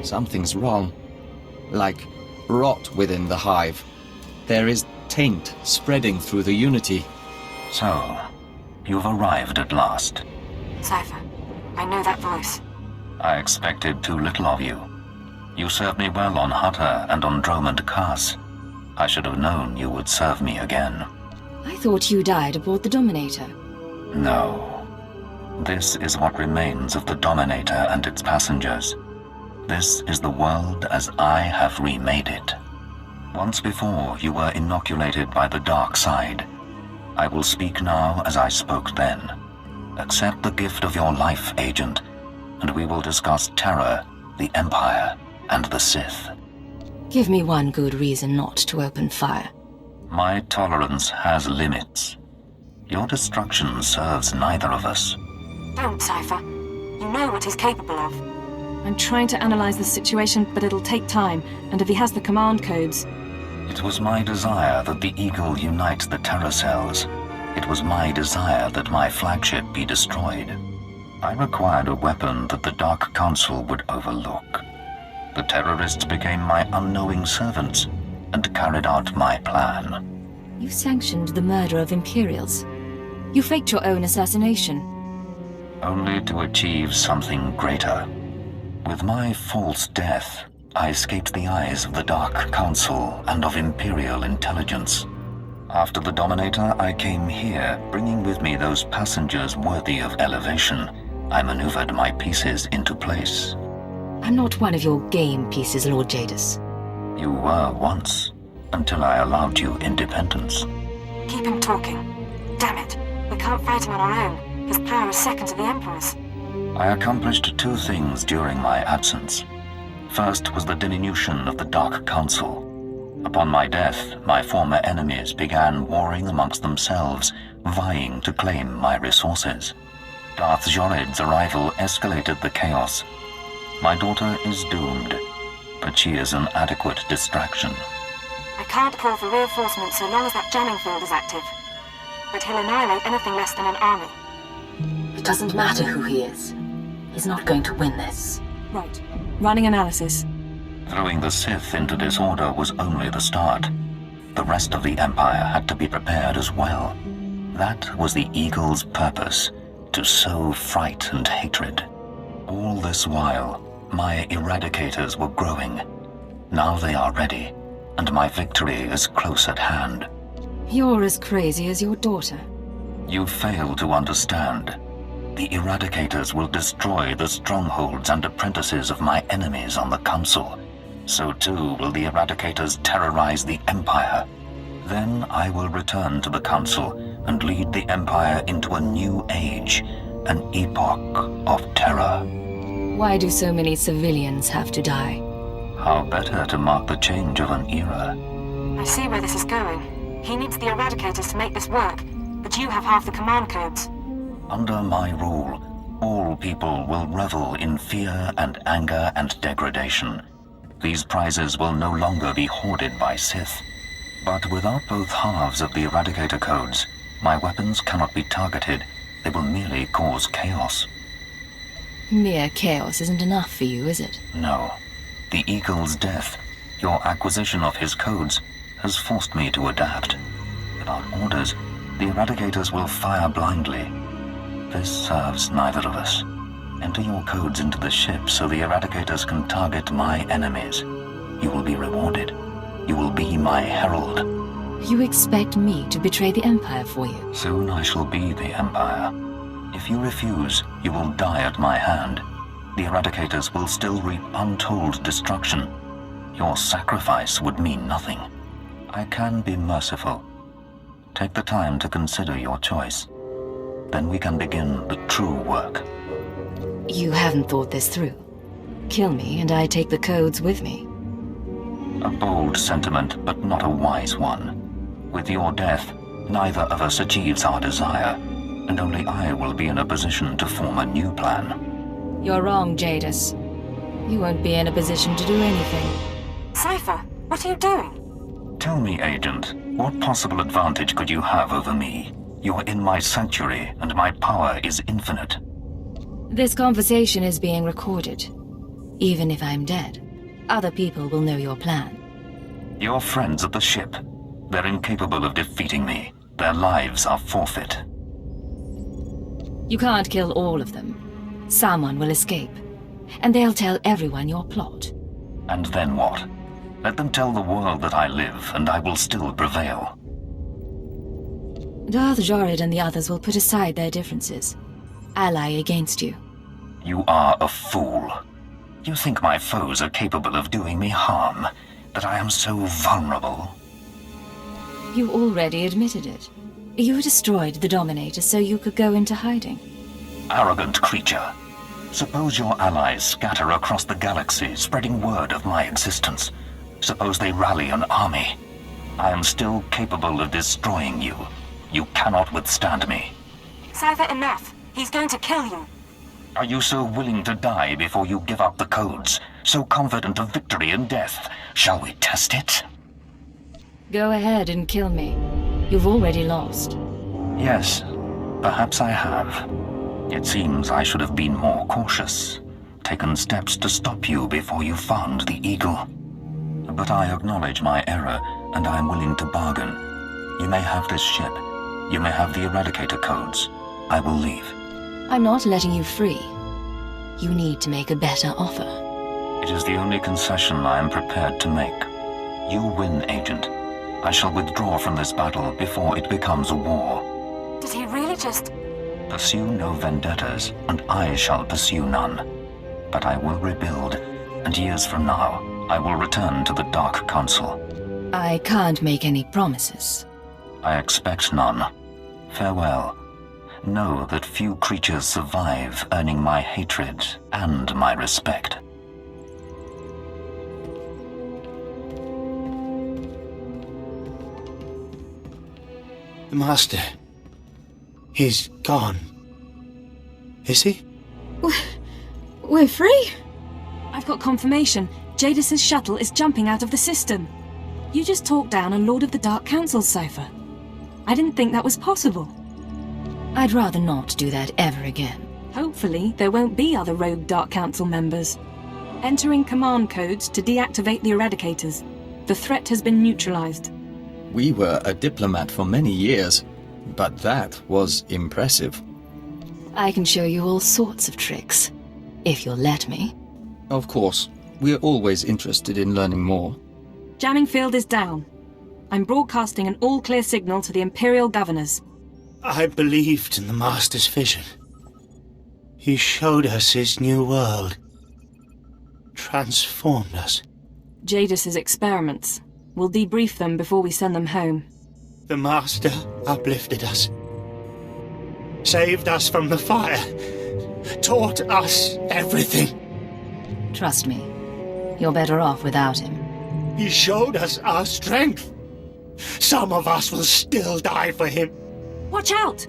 Something's wrong. Like rot within the hive. There is taint spreading through the Unity. So, you've arrived at last. Cypher, I know that voice. I expected too little of you. You served me well on Hutter and on Dromund Kaas. I should have known you would serve me again. I thought you died aboard the Dominator. No. This is what remains of the Dominator and its passengers. This is the world as I have remade it. Once before, you were inoculated by the dark side. I will speak now as I spoke then. Accept the gift of your life, Agent, and we will discuss terror, the Empire, and the Sith. Give me one good reason not to open fire. My tolerance has limits. Your destruction serves neither of us. Don't, Cypher. You know what he's capable of. I'm trying to analyze the situation, but it'll take time, and if he has the command codes... It was my desire that the Eagle unite the Terror Cells. It was my desire that my flagship be destroyed. I required a weapon that the Dark Council would overlook. The terrorists became my unknowing servants and carried out my plan. You sanctioned the murder of Imperials. You faked your own assassination. Only to achieve something greater. With my false death, I escaped the eyes of the Dark Council and of Imperial intelligence. After the Dominator, I came here, bringing with me those passengers worthy of elevation. I maneuvered my pieces into place. I'm not one of your game pieces, Lord Jadus. You were once, until I allowed you independence. Keep him talking. Damn it. We can't fight him on our own. His power is second to the Emperor's. I accomplished two things during my absence. First was the diminution of the Dark Council. Upon my death, my former enemies began warring amongst themselves, vying to claim my resources. Darth Jadus' arrival escalated the chaos. My daughter is doomed, but she is an adequate distraction. I can't call for reinforcements so long as that jamming field is active. But he'll annihilate anything less than an army. It doesn't matter who he is. He's not going to win this. Right. Running analysis. Throwing the Sith into disorder was only the start. The rest of the Empire had to be prepared as well. That was the Eagle's purpose, to sow fright and hatred. All this while, my eradicators were growing. Now they are ready, and my victory is close at hand. You're as crazy as your daughter. You fail to understand. The eradicators will destroy the strongholds and apprentices of my enemies on the Council. So too will the eradicators terrorize the Empire. Then I will return to the Council and lead the Empire into a new age, an epoch of terror. Why do so many civilians have to die? How better to mark the change of an era? I see where this is going. He needs the Eradicators to make this work, but you have half the command codes. Under my rule, all people will revel in fear and anger and degradation. These prizes will no longer be hoarded by Sith. But without both halves of the Eradicator codes, my weapons cannot be targeted. They will merely cause chaos. Mere chaos isn't enough for you, is it? No. The Eagle's death, your acquisition of his codes, has forced me to adapt. Without orders, the Eradicators will fire blindly. This serves neither of us. Enter your codes into the ship so the Eradicators can target my enemies. You will be rewarded. You will be my herald. You expect me to betray the Empire for you? Soon I shall be the Empire. If you refuse, you will die at my hand. The Eradicators will still reap untold destruction. Your sacrifice would mean nothing. I can be merciful. Take the time to consider your choice. Then we can begin the true work. You haven't thought this through. Kill me and I take the codes with me. A bold sentiment, but not a wise one. With your death, neither of us achieves our desire, and only I will be in a position to form a new plan. You're wrong, Jadus. You won't be in a position to do anything. Cypher, what are you doing? Tell me, Agent, what possible advantage could you have over me? You're in my sanctuary, and my power is infinite. This conversation is being recorded. Even if I'm dead, other people will know your plan. Your friends at the ship. They're incapable of defeating me. Their lives are forfeit. You can't kill all of them. Someone will escape, and they'll tell everyone your plot. And then what? Let them tell the world that I live, and I will still prevail. Darth Jadus and the others will put aside their differences. Ally against you. You are a fool. You think my foes are capable of doing me harm, that I am so vulnerable? You already admitted it. You destroyed the Dominator so you could go into hiding. Arrogant creature. Suppose your allies scatter across the galaxy, spreading word of my existence. Suppose they rally an army. I am still capable of destroying you. You cannot withstand me. Cypher, enough. He's going to kill you. Are you so willing to die before you give up the codes? So confident of victory in death? Shall we test it? Go ahead and kill me. You've already lost. Yes, perhaps I have. It seems I should have been more cautious, taken steps to stop you before you found the Eagle. But I acknowledge my error, and I am willing to bargain. You may have this ship. You may have the Eradicator codes. I will leave. I'm not letting you free. You need to make a better offer. It is the only concession I am prepared to make. You win, Agent. I shall withdraw from this battle before it becomes a war. Did he really just... Pursue no vendettas, and I shall pursue none. But I will rebuild, and years from now, I will return to the Dark Council. I can't make any promises. I expect none. Farewell. Know that few creatures survive, earning my hatred and my respect. The Master... he's gone. Is he? We're free? I've got confirmation. Jadus's shuttle is jumping out of the system. You just talked down a Lord of the Dark Council cipher. I didn't think that was possible. I'd rather not do that ever again. Hopefully, there won't be other rogue Dark Council members. Entering command codes to deactivate the Eradicators. The threat has been neutralized. We were a diplomat for many years, but that was impressive. I can show you all sorts of tricks, if you'll let me. Of course, we're always interested in learning more. Jamming field is down. I'm broadcasting an all-clear signal to the Imperial Governors. I believed in the Master's vision. He showed us his new world. Transformed us. Jadus's experiments. We'll debrief them before we send them home. The Master uplifted us. Saved us from the fire. Taught us everything. Trust me, you're better off without him. He showed us our strength. Some of us will still die for him. Watch out!